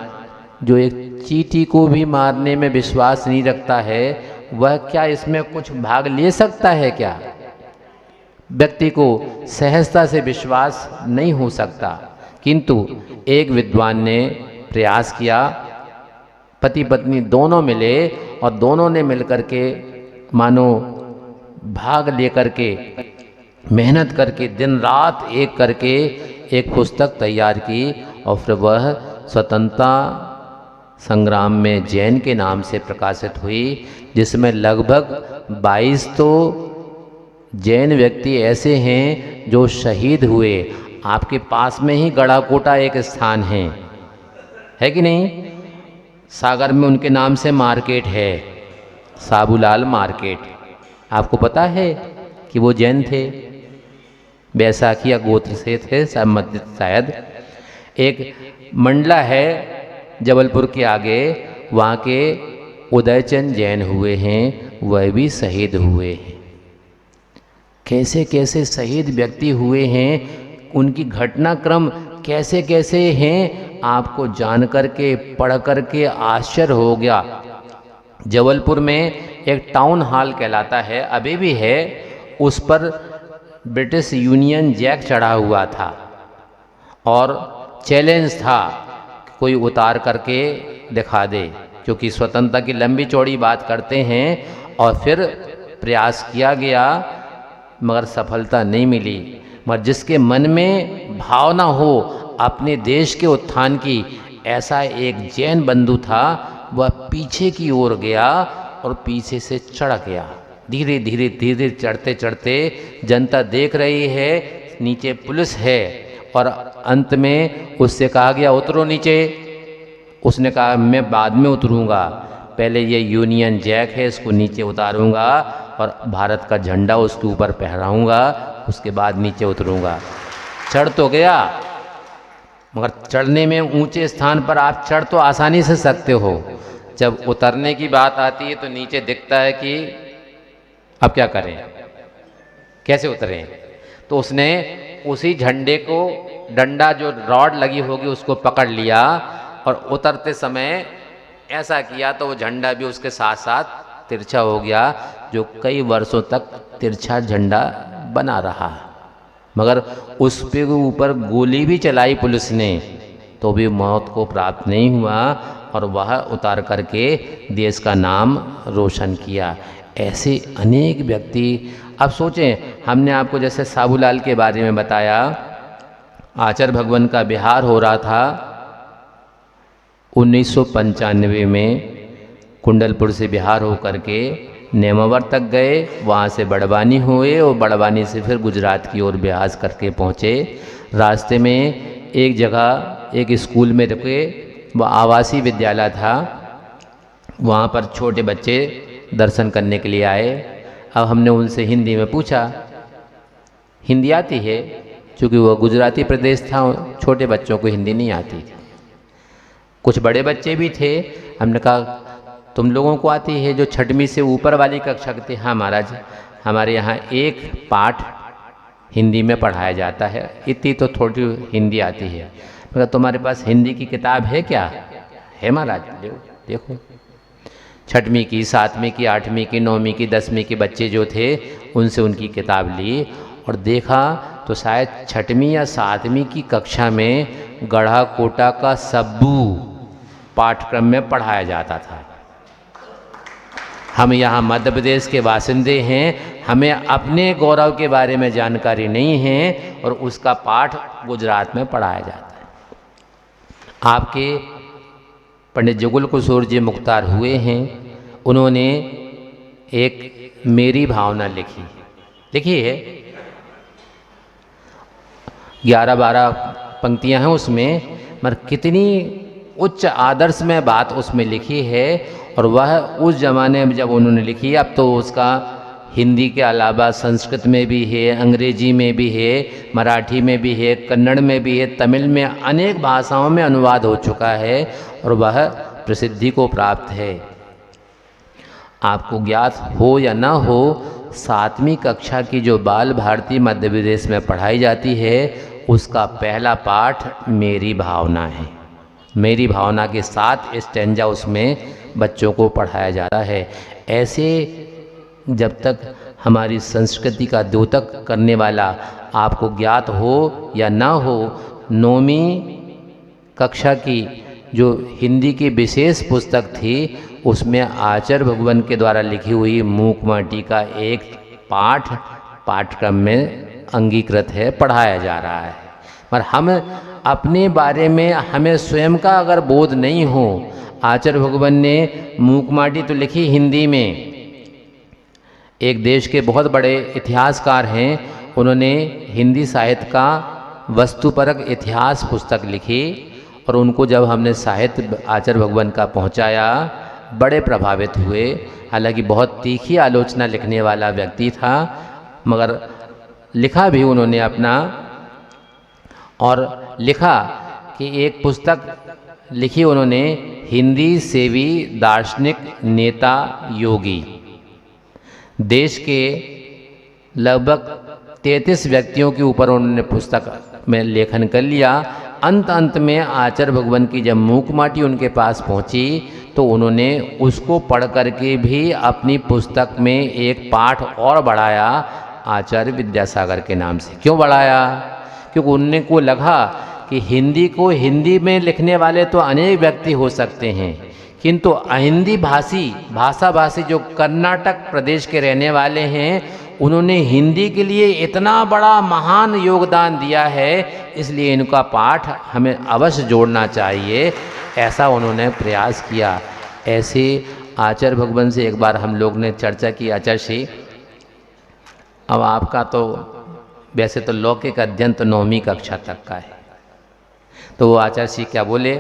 जो एक चींटी को भी मारने में विश्वास नहीं रखता है, वह क्या इसमें कुछ भाग ले सकता है? क्या व्यक्ति को सहजता से विश्वास नहीं हो सकता। किंतु एक विद्वान ने प्रयास किया, पति पत्नी दोनों मिले और दोनों ने मिलकर के मानो भाग लेकर के मेहनत करके दिन रात एक करके एक पुस्तक तैयार की और फिर वह स्वतंत्रता संग्राम में जैन के नाम से प्रकाशित हुई, जिसमें लगभग 22 तो जैन व्यक्ति ऐसे हैं जो शहीद हुए। आपके पास में ही गढ़ाकोटा एक स्थान है कि नहीं? सागर में उनके नाम से मार्केट है, साबूलाल मार्केट। आपको पता है कि वो जैन थे, बैसाखिया गोत्र से थे शायद। एक मंडला है जबलपुर के आगे, वहाँ के उदयचंद जैन हुए हैं, वह भी शहीद हुए हैं। कैसे कैसे शहीद व्यक्ति हुए हैं, उनकी घटनाक्रम कैसे कैसे हैं, आपको जान करके पढ़ करके आश्चर्य हो गया। जबलपुर में एक टाउन हॉल कहलाता है, अभी भी है, उस पर ब्रिटिश यूनियन जैक चढ़ा हुआ था और चैलेंज था कोई उतार करके दिखा दे, क्योंकि स्वतंत्रता की लंबी चौड़ी बात करते हैं। और फिर प्रयास किया गया मगर सफलता नहीं मिली। मगर जिसके मन में भावना हो अपने देश के उत्थान की, ऐसा एक जैन बंधु था, वह पीछे की ओर गया और पीछे से चढ़ गया। धीरे धीरे धीरे चढ़ते चढ़ते जनता देख रही है, नीचे पुलिस है, और अंत में उससे कहा गया उतरो नीचे। उसने कहा मैं बाद में उतरूँगा, पहले ये यूनियन जैक है इसको नीचे उतारूँगा और भारत का झंडा उसके ऊपर फहराऊँगा, उसके बाद नीचे उतरूँगा। चढ़ तो गया, मगर चढ़ने में ऊंचे स्थान पर आप चढ़ तो आसानी से सकते हो, जब उतरने की बात आती है तो नीचे दिखता है कि अब क्या करें, कैसे उतरें। तो उसने उसी झंडे को, डंडा जो रॉड लगी होगी उसको पकड़ लिया और उतरते समय ऐसा किया तो वो झंडा भी उसके साथ साथ तिरछा हो गया, जो कई वर्षों तक तिरछा झंडा बना रहा। मगर उस पे ऊपर गोली भी चलाई पुलिस ने तो भी मौत को प्राप्त नहीं हुआ और वह उतार करके देश का नाम रोशन किया। ऐसे अनेक व्यक्ति। अब सोचें, हमने आपको जैसे साबूलाल के बारे में बताया, आचार्य भगवान का बिहार हो रहा था 1995 में, कुंडलपुर से बिहार हो करके नेमावर तक गए, वहाँ से बड़वानी हुए और बड़वानी से फिर गुजरात की ओर बिहार करके पहुँचे। रास्ते में एक जगह एक स्कूल में रुके, वह आवासीय विद्यालय था, वहाँ पर छोटे बच्चे दर्शन करने के लिए आए। अब हमने उनसे हिंदी में पूछा, हिंदी आती है? क्योंकि वह गुजराती प्रदेश था, छोटे बच्चों को हिंदी नहीं आती थी। कुछ बड़े बच्चे भी थे। हमने कहा तुम लोगों को आती है? जो छठवीं से ऊपर वाली कक्षा के थे, हाँ महाराज, हमारे यहाँ एक पाठ हिंदी में पढ़ाया जाता है, इतनी तो थोड़ी हिंदी आती है। मगर तुम्हारे पास हिंदी की किताब है क्या? है महाराज, देखो। छठवीं की, सातवीं की, आठवीं की, नौवीं की, 10वीं के बच्चे जो थे उनसे उनकी किताब ली और देखा तो शायद छठवीं या सातवीं की कक्षा में गढ़ा कोटा का सब्बू पाठ्यक्रम में पढ़ाया जाता था। हम यहाँ मध्य प्रदेश के बासिंदे हैं, हमें अपने गौरव के बारे में जानकारी नहीं है और उसका पाठ गुजरात में पढ़ाया जाता है। आपके पंडित जुगल किशोर जी मुख्तार हुए हैं, उन्होंने एक मेरी भावना लिखी है। 11-12 पंक्तियां हैं उसमें, मगर कितनी उच्च आदर्श में बात उसमें लिखी है। और वह उस ज़माने में जब उन्होंने लिखी, अब तो उसका हिंदी के अलावा संस्कृत में भी है, अंग्रेजी में भी है, मराठी में भी है, कन्नड़ में भी है, तमिल में, अनेक भाषाओं में अनुवाद हो चुका है और वह प्रसिद्धि को प्राप्त है। आपको ज्ञात हो या ना हो, 7वीं कक्षा की जो बाल भारती मध्य प्रदेश में पढ़ाई जाती है, उसका पहला पाठ मेरी भावना है। मेरी भावना के 7 स्टैंजा उसमें बच्चों को पढ़ाया जाता है। ऐसे जब तक हमारी संस्कृति का द्योतक करने वाला आपको ज्ञात हो या ना हो, 9वीं कक्षा की जो हिंदी की विशेष पुस्तक थी, उसमें आचार्य भगवान के द्वारा लिखी हुई मूक माटी का एक पाठ्यक्रम में अंगीकृत है, पढ़ाया जा रहा है। पर हम अपने बारे में हमें स्वयं का अगर बोध नहीं हो, आचार्य भगवान ने मूक माटी तो लिखी हिंदी में, एक देश के बहुत बड़े इतिहासकार हैं, उन्होंने हिंदी साहित्य का वस्तुपरक इतिहास पुस्तक लिखी और उनको जब हमने साहित्य आचार्य भगवान का पहुंचाया, बड़े प्रभावित हुए। हालांकि बहुत तीखी आलोचना लिखने वाला व्यक्ति था, मगर लिखा भी उन्होंने अपना, और लिखा कि एक पुस्तक लिखी उन्होंने, हिंदी सेवी दार्शनिक नेता योगी। देश के लगभग 33 व्यक्तियों के ऊपर उन्होंने पुस्तक में लेखन कर लिया। अंत में आचार्य भगवान की जब मूक माटी उनके पास पहुंची तो उन्होंने उसको पढ़ करके भी अपनी पुस्तक में एक पाठ और बढ़ाया, आचार्य विद्यासागर के नाम से। क्यों बढ़ाया? क्योंकि उन्हें को लगा कि हिंदी को हिंदी में लिखने वाले तो अनेक व्यक्ति हो सकते हैं, किंतु अहिंदी भाषा भाषी जो कर्नाटक प्रदेश के रहने वाले हैं, उन्होंने हिंदी के लिए इतना बड़ा महान योगदान दिया है, इसलिए इनका पाठ हमें अवश्य जोड़ना चाहिए, ऐसा उन्होंने प्रयास किया। ऐसे आचार्य भगवान से एक बार हम लोग ने चर्चा की, आचार्य श्री, अब आपका तो वैसे तो लौकिक अध्ययन तो 9वीं कक्षा तक का है, तो वो आचार्य श्री क्या बोले,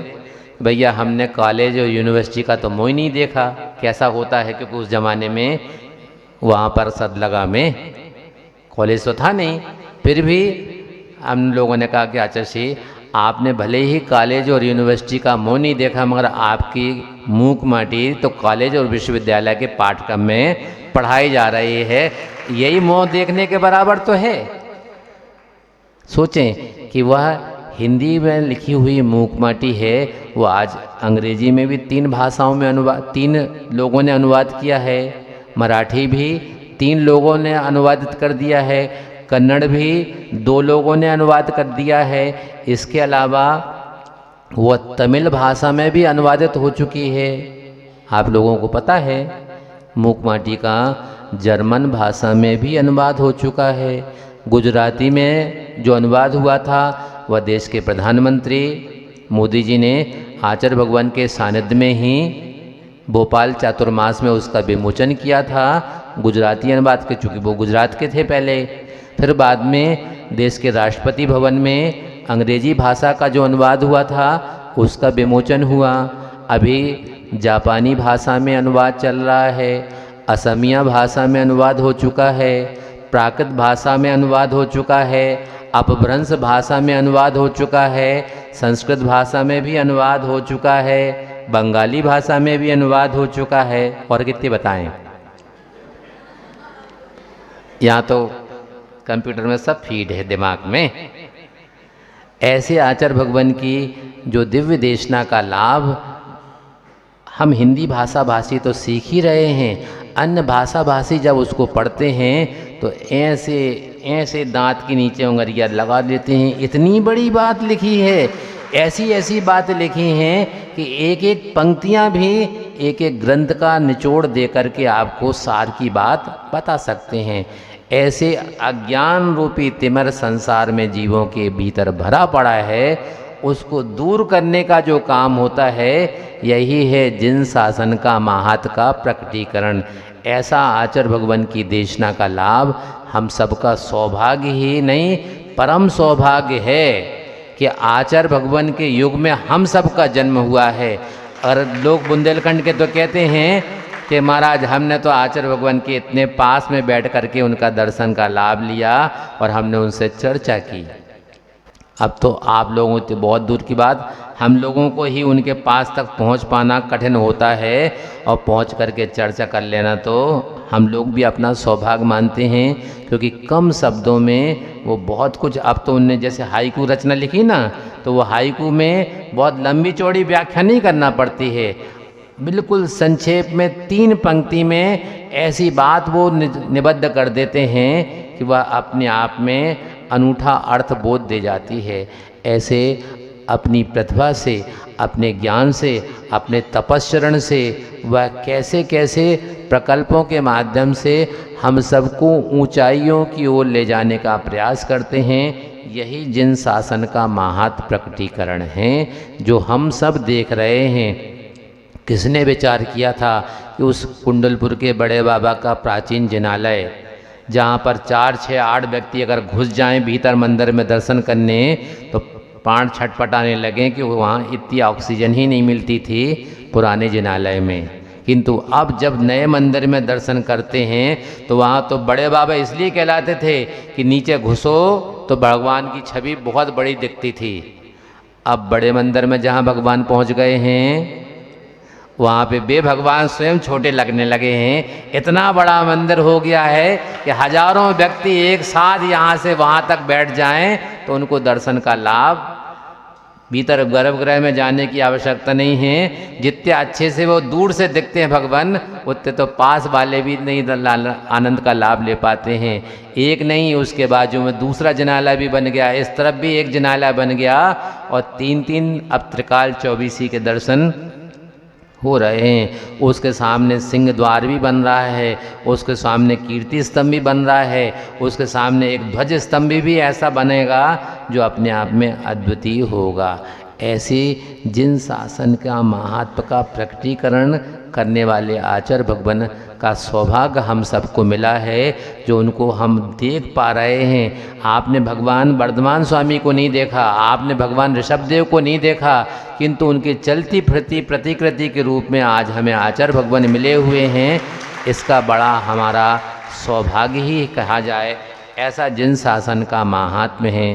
भैया हमने कॉलेज और यूनिवर्सिटी का तो मोह ही नहीं देखा कैसा होता है, क्योंकि उस ज़माने में वहाँ पर सदलगा में कॉलेज तो था नहीं। फिर भी हम लोगों ने कहा कि आचार्य श्री, आपने भले ही कॉलेज और यूनिवर्सिटी का मोह नहीं देखा, मगर आपकी मूक माटी तो कॉलेज और विश्वविद्यालय के पाठ्यक्रम में पढ़ाई जा रही है, यही मोह देखने के बराबर तो है। सोचें कि वह हिंदी में लिखी हुई मूक माटी है, वो आज अंग्रेजी में भी 3 भाषाओं में 3 लोगों ने अनुवाद किया है। मराठी भी 3 लोगों ने अनुवादित कर दिया है, कन्नड़ भी 2 लोगों ने अनुवाद कर दिया है। इसके अलावा वह तमिल भाषा में भी अनुवादित हो चुकी है। आप लोगों को पता है मूकमाटी का जर्मन भाषा में भी अनुवाद हो चुका है। गुजराती में जो अनुवाद हुआ था वह देश के प्रधानमंत्री मोदी जी ने आचार्य भगवान के सानिध्य में ही भोपाल चातुर्मास में उसका विमोचन किया था, गुजराती अनुवाद के, चूँकि वो गुजरात के थे पहले। फिर बाद में देश के राष्ट्रपति भवन में अंग्रेजी भाषा का जो अनुवाद हुआ था उसका विमोचन हुआ। अभी जापानी भाषा में अनुवाद चल रहा है, असमिया भाषा में अनुवाद हो चुका है, प्राकृत भाषा में अनुवाद हो चुका है, अपभ्रंश भाषा में अनुवाद हो चुका है, संस्कृत भाषा में भी अनुवाद हो चुका है, बंगाली भाषा में भी अनुवाद हो चुका है। और कितने बताएं, यहाँ तो कंप्यूटर में सब फीड है दिमाग में। ऐसे आचार्य भगवान की जो दिव्य देशना का लाभ हम हिंदी भाषा भाषी तो सीख ही रहे हैं, अन्य भाषा भाषी जब उसको पढ़ते हैं तो ऐसे ऐसे दांत के नीचे उंगलियां लगा लेते हैं। इतनी बड़ी बात लिखी है, ऐसी ऐसी बातें लिखी हैं कि एक एक पंक्तियां भी एक एक ग्रंथ का निचोड़ दे करके आपको सार की बात बता सकते हैं। ऐसे अज्ञान रूपी तिमिर संसार में जीवों के भीतर भरा पड़ा है, उसको दूर करने का जो काम होता है यही है जिन शासन का माहात्म का प्रकटीकरण। ऐसा आचार्य भगवान की देशना का लाभ हम सबका सौभाग्य ही नहीं परम सौभाग्य है कि आचार्य भगवान के युग में हम सबका जन्म हुआ है। और लोग बुंदेलखंड के तो कहते हैं कि महाराज हमने तो आचार्य भगवान के इतने पास में बैठ करके उनका दर्शन का लाभ लिया और हमने उनसे चर्चा की। अब तो आप लोगों की बहुत दूर की बात, हम लोगों को ही उनके पास तक पहुंच पाना कठिन होता है और पहुंच करके चर्चा कर लेना तो हम लोग भी अपना सौभाग्य मानते हैं, क्योंकि कम शब्दों में वो बहुत कुछ। अब तो उनने जैसे हाइकू रचना लिखी ना, तो वो हाइकू में बहुत लंबी चौड़ी व्याख्या नहीं करना पड़ती है, बिल्कुल संक्षेप में 3 पंक्ति में ऐसी बात वो निबद्ध कर देते हैं कि वह अपने आप में अनूठा अर्थ बोध दे जाती है। ऐसे अपनी प्रतिभा से, अपने ज्ञान से, अपने तपश्चरण से वह कैसे कैसे प्रकल्पों के माध्यम से हम सबको ऊंचाइयों की ओर ले जाने का प्रयास करते हैं। यही जिन शासन का माहात्म प्रकटीकरण है जो हम सब देख रहे हैं। किसने विचार किया था कि उस कुंडलपुर के बड़े बाबा का प्राचीन जिनालय, जहाँ पर 4, 6, 8 व्यक्ति अगर घुस जाएं भीतर मंदिर में दर्शन करने तो प्राण छटपटाने लगे कि वहाँ इतनी ऑक्सीजन ही नहीं मिलती थी पुराने जिनालय में। किंतु अब जब नए मंदिर में दर्शन करते हैं तो वहाँ तो बड़े बाबा इसलिए कहलाते थे कि नीचे घुसो तो भगवान की छवि बहुत बड़ी दिखती थी। अब बड़े मंदिर में जहाँ भगवान पहुँच गए हैं वहाँ पे बे भगवान स्वयं छोटे लगने लगे हैं। इतना बड़ा मंदिर हो गया है कि हजारों व्यक्ति एक साथ यहाँ से वहाँ तक बैठ जाएं तो उनको दर्शन का लाभ, भीतर गर्भगृह में जाने की आवश्यकता नहीं है। जितने अच्छे से वो दूर से दिखते हैं भगवान, उतने तो पास वाले भी नहीं आनंद का लाभ ले पाते हैं। एक नहीं, उसके बाजू में दूसरा जिनाला भी बन गया, इस तरफ भी एक जिनाला बन गया और 3-3 अब त्रिकाल चौबीसी के दर्शन हो रहे हैं। उसके सामने सिंह द्वार भी बन रहा है, उसके सामने कीर्ति स्तंभ भी बन रहा है, उसके सामने एक ध्वज स्तंभ भी ऐसा बनेगा जो अपने आप में अद्वितीय होगा। ऐसे जिन शासन का महात्म का प्रकटीकरण करने वाले आचार्य भगवान का सौभाग्य हम सबको मिला है, जो उनको हम देख पा रहे हैं। आपने भगवान वर्धमान स्वामी को नहीं देखा, आपने भगवान ऋषभदेव को नहीं देखा, किंतु उनकी चलती फिरती प्रतिकृति के रूप में आज हमें आचार्य भगवान मिले हुए हैं। इसका बड़ा हमारा सौभाग्य ही कहा जाए। ऐसा जिन शासन का महात्म्य है,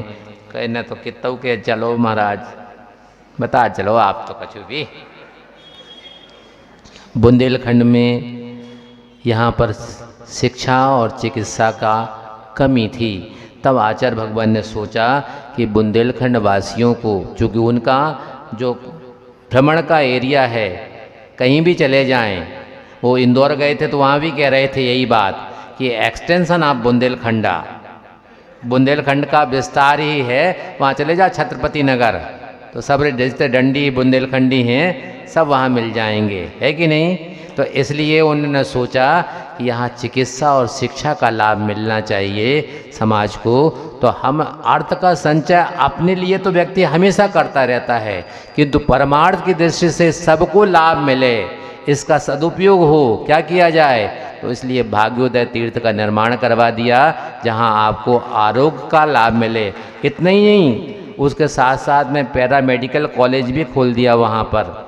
कहना तो कितौ के चलो महाराज बता चलो आप तो कछु भी। बुंदेलखंड में यहाँ पर शिक्षा और चिकित्सा का कमी थी, तब आचार्य भगवान ने सोचा कि बुंदेलखंड वासियों को, चूँकि उनका जो भ्रमण का एरिया है, कहीं भी चले जाएं, वो इंदौर गए थे तो वहाँ भी कह रहे थे यही बात कि एक्सटेंशन ऑफ बुंदेलखंडा, बुंदेलखंड का विस्तार ही है, वहाँ चले जा छत्रपति नगर तो सब जितने डंडी बुंदेलखंडी हैं सब वहाँ मिल जाएंगे, है कि नहीं। तो इसलिए उन्होंने सोचा कि यहाँ चिकित्सा और शिक्षा का लाभ मिलना चाहिए समाज को। तो हम अर्थ का संचय अपने लिए तो व्यक्ति हमेशा करता रहता है, किंतु परमार्थ की दृष्टि से सबको लाभ मिले, इसका सदुपयोग हो, क्या किया जाए। तो इसलिए भाग्योदय तीर्थ का निर्माण करवा दिया जहाँ आपको आरोग्य का लाभ मिले। इतना ही नहीं, उसके साथ साथ में पैरामेडिकल कॉलेज भी खोल दिया वहाँ पर।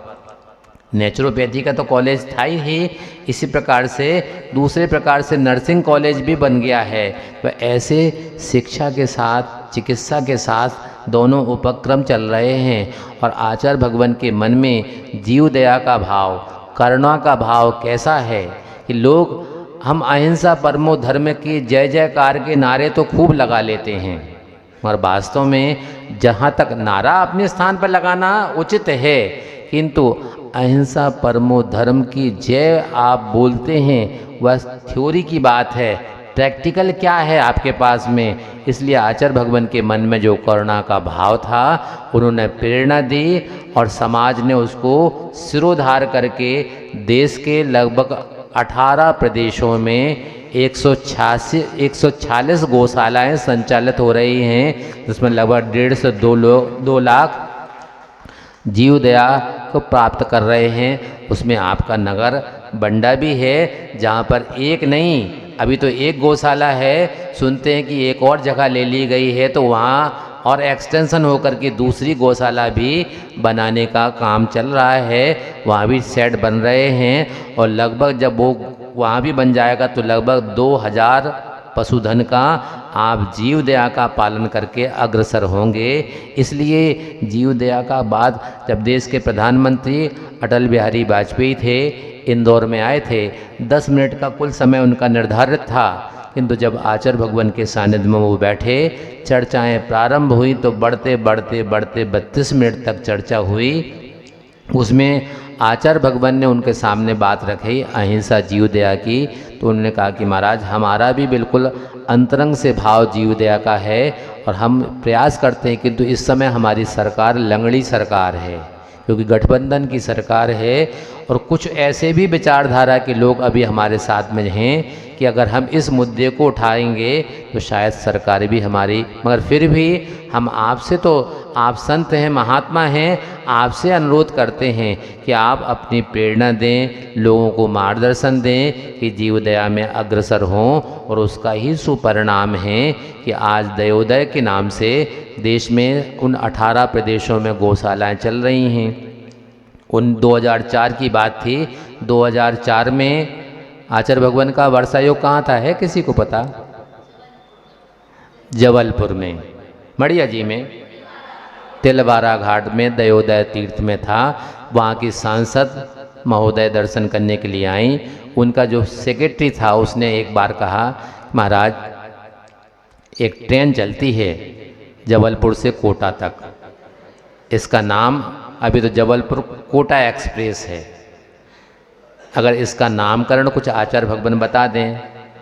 नेचुरोपैथी का तो कॉलेज था ही, इसी प्रकार से दूसरे प्रकार से नर्सिंग कॉलेज भी बन गया है। तो ऐसे शिक्षा के साथ चिकित्सा के साथ दोनों उपक्रम चल रहे हैं। और आचार्य भगवान के मन में जीव दया का भाव, करुणा का भाव कैसा है कि लोग हम अहिंसा परमो धर्म की जय जयकार के नारे तो खूब लगा लेते हैं, मगर वास्तव में जहाँ तक नारा अपने स्थान पर लगाना उचित है, किंतु अहिंसा परमो धर्म की जय आप बोलते हैं वह थ्योरी की बात है, प्रैक्टिकल क्या है आपके पास में। इसलिए आचार्य भगवान के मन में जो करुणा का भाव था उन्होंने प्रेरणा दी और समाज ने उसको सिरोधार करके देश के लगभग 18 प्रदेशों में 146 गौशालाएँ संचालित हो रही हैं, जिसमें लगभग 1.5 से 2 लाख जीव दया को प्राप्त कर रहे हैं। उसमें आपका नगर बंडा भी है, जहाँ पर एक नहीं, अभी तो एक गौशाला है, सुनते हैं कि एक और जगह ले ली गई है, तो वहाँ और एक्सटेंशन होकर के दूसरी गौशाला भी बनाने का काम चल रहा है। वहाँ भी सेट बन रहे हैं और लगभग जब वो वहाँ भी बन जाएगा तो लगभग 2000 पशुधन का आप जीव दया का पालन करके अग्रसर होंगे। इसलिए जीव दया का बाद जब देश के प्रधानमंत्री अटल बिहारी वाजपेयी थे, इंदौर में आए थे, 10 मिनट का कुल समय उनका निर्धारित था, किंतु जब आचार्य भगवान के सानिध्य में वो बैठे, चर्चाएं प्रारंभ हुई तो बढ़ते बढ़ते बढ़ते 32 मिनट तक चर्चा हुई। उसमें आचार्य भगवान ने उनके सामने बात रखी अहिंसा जीव दया की। तो उन्होंने कहा कि महाराज हमारा भी बिल्कुल अंतरंग से भाव जीव दया का है और हम प्रयास करते हैं, किंतु इस समय हमारी सरकार लंगड़ी सरकार है, क्योंकि गठबंधन की सरकार है और कुछ ऐसे भी विचारधारा के लोग अभी हमारे साथ में हैं कि अगर हम इस मुद्दे को उठाएंगे तो शायद सरकार भी हमारी, मगर फिर भी हम आपसे, तो आप संत हैं, महात्मा हैं, आपसे अनुरोध करते हैं कि आप अपनी प्रेरणा दें, लोगों को मार्गदर्शन दें कि जीव दया में अग्रसर हों। और उसका ही सुपरिणाम है कि आज दयोदय के नाम से देश में उन 18 प्रदेशों में गौशालाएँ चल रही हैं। उन 2004 की बात थी, 2004 में आचार्य भगवान का वर्षायोग कहाँ था, है किसी को पता? जबलपुर में, मड़िया जी में, तिलवारा घाट में दयोदय तीर्थ में था। वहाँ की सांसद महोदय दर्शन करने के लिए आई। उनका जो सेक्रेटरी था उसने एक बार कहा, महाराज एक ट्रेन चलती है जबलपुर से कोटा तक, इसका नाम अभी तो जबलपुर कोटा एक्सप्रेस है, अगर इसका नामकरण कुछ आचार्य भगवान बता दें।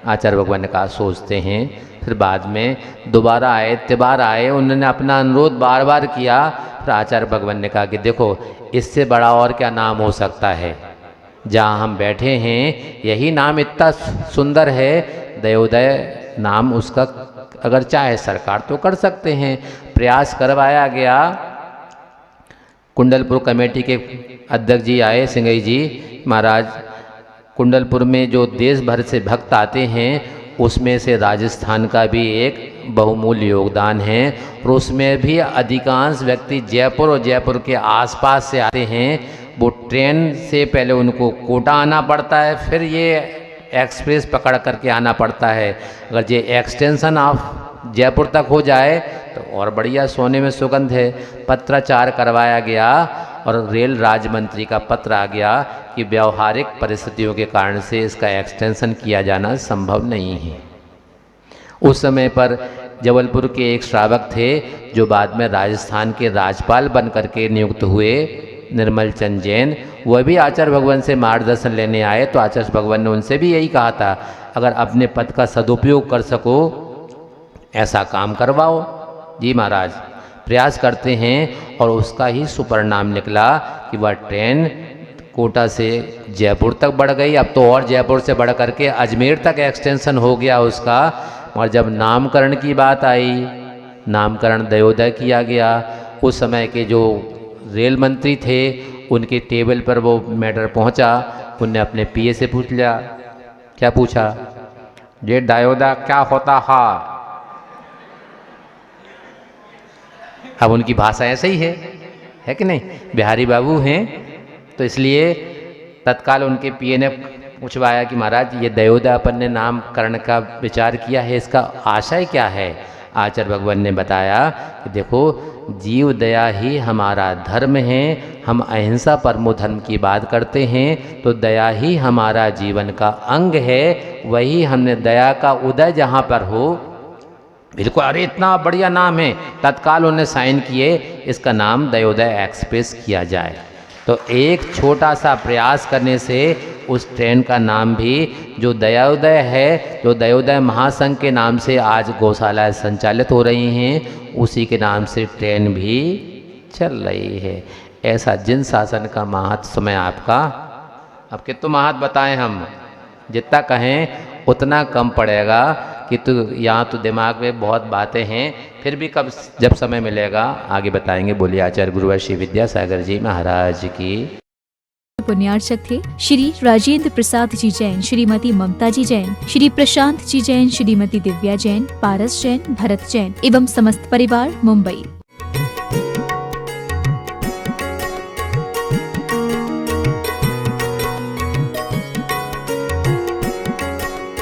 आचार्य भगवान ने कहा सोचते हैं। फिर बाद में दोबारा आए, तिबार आए, उन्होंने अपना अनुरोध बार बार किया। फिर आचार्य भगवान ने कहा कि देखो इससे बड़ा और क्या नाम हो सकता है, जहाँ हम बैठे हैं यही नाम इतना सुंदर है, दयोदय नाम उसका अगर चाहे सरकार तो कर सकते हैं। प्रयास करवाया गया। कुंडलपुर कमेटी के अध्यक्ष जी आए, सिंगई जी, महाराज कुंडलपुर में जो देश भर से भक्त आते हैं उसमें से राजस्थान का भी एक बहुमूल्य योगदान है और उसमें भी अधिकांश व्यक्ति जयपुर और जयपुर के आसपास से आते हैं। वो ट्रेन से पहले उनको कोटा आना पड़ता है, फिर ये एक्सप्रेस पकड़ करके आना पड़ता है। अगर ये एक्सटेंशन ऑफ जयपुर तक हो जाए तो और बढ़िया, सोने में सुगंध है। पत्राचार करवाया गया और रेल राज्य मंत्री का पत्र आ गया कि व्यावहारिक परिस्थितियों के कारण से इसका एक्सटेंशन किया जाना संभव नहीं है। उस समय पर जबलपुर के एक श्रावक थे जो बाद में राजस्थान के राज्यपाल बन करके नियुक्त हुए, निर्मल चंद जैन, वह भी आचार्य भगवान से मार्गदर्शन लेने आए। तो आचार्य भगवान ने उनसे भी यही कहा था, अगर अपने पद का सदुपयोग कर सको ऐसा काम करवाओ। जी महाराज प्रयास करते हैं और उसका ही सुपरिणाम निकला कि वह ट्रेन कोटा से जयपुर तक बढ़ गई। अब तो और जयपुर से बढ़ करके अजमेर तक एक्सटेंशन हो गया उसका। और जब नामकरण की बात आई, नामकरण दयोदय किया गया। उस समय के जो रेल मंत्री थे उनके टेबल पर वो मैटर पहुंचा। उनने अपने पीए से पूछ लिया, क्या पूछा, ये दयोदय क्या होता है। अब उनकी भाषा ऐसे ही है कि नहीं, बिहारी बाबू हैं, तो इसलिए तत्काल उनके पीए ने पूछवाया कि महाराज ये दयोदय अपन ने नामकरण का विचार किया है, इसका आशय क्या है। आचार्य भगवान ने बताया कि देखो जीव दया ही हमारा धर्म है, हम अहिंसा परमो धर्म की बात करते हैं, तो दया ही हमारा जीवन का अंग है। वही हमने दया का उदय जहाँ पर हो, बिल्कुल, अरे इतना बढ़िया नाम है, तत्काल उन्हें साइन किए इसका नाम दयोदय एक्सप्रेस किया जाए। तो एक छोटा सा प्रयास करने से उस ट्रेन का नाम भी जो दयोदय है, जो दयोदय महासंघ के नाम से आज गौशालाएं संचालित हो रही हैं, उसी के नाम से ट्रेन भी चल रही है। ऐसा जिन शासन का महत्व में आपका, अब कितना महत्व बताएं हम, जितना कहें उतना कम पड़ेगा कि तो यहाँ तो दिमाग में बहुत बातें हैं, फिर भी कब जब समय मिलेगा आगे बताएंगे। बोलिए आचार्य गुरुवर श्री विद्यासागर जी महाराज की। पुण्यार्चक थे श्री राजेंद्र प्रसाद जी जैन, श्रीमती ममता जी जैन, श्री प्रशांत जी जैन, श्रीमती दिव्या जैन, पारस जैन, भरत जैन एवं समस्त परिवार, मुंबई।